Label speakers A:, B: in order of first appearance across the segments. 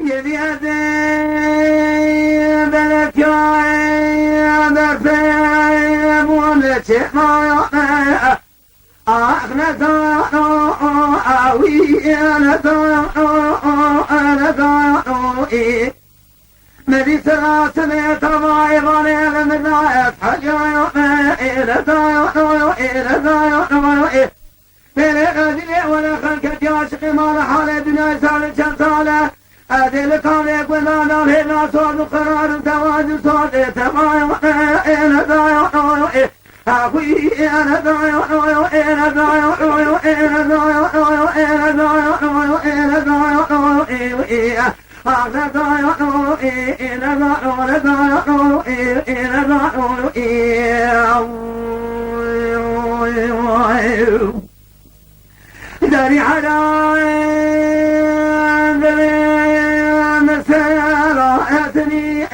A: يبيدي بلكاي برفيب ومتي ما أغنى ثانو أوي أنا ثانو إيه مدي سلاسل تباي ظني المذايب حجايو إلى ثانو إيه فيلي أدلي ولا خلق جاشق مال حالي دنيا سالي شمسالة أدل كونك ولا هنا صوت قرار تواجد صوت تبايو إلى ثانو إيه أخوي أنا ضايع أنا ضايع أنا ضايع أنا ضايع أنا ضايع أنا ضايع أنا ضايع داري حداي مسيراتني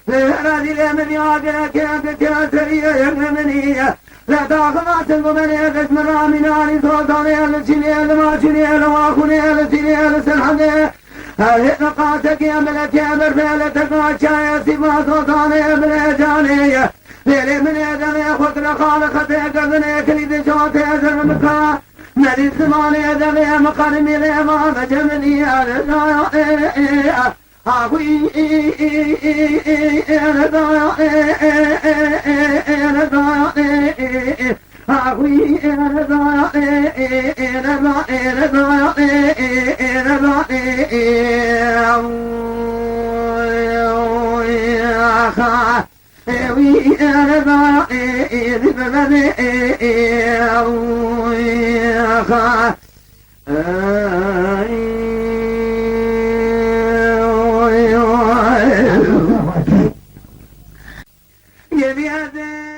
A: هذه الأمنية كانت كاسرية يمنية لا تاخذات الضمنية قسم الرامناني صوتاني الشنيل ما شنيل واخوني الشنيل سنحني هذه نقاطك يا ملك يا مرفلتك وعشايا سيما صوتاني بلجانية ليلي من يدني خضر خالقتي قرني كليد شوتي أزر مكا ملي سماني يدني مقرمي لما مجمني أخوي أنا ضايع أنا ضايع أخوي أنا ضايع أنا ضايع أنا ضايع أخوي أنا ضايع يبي هذا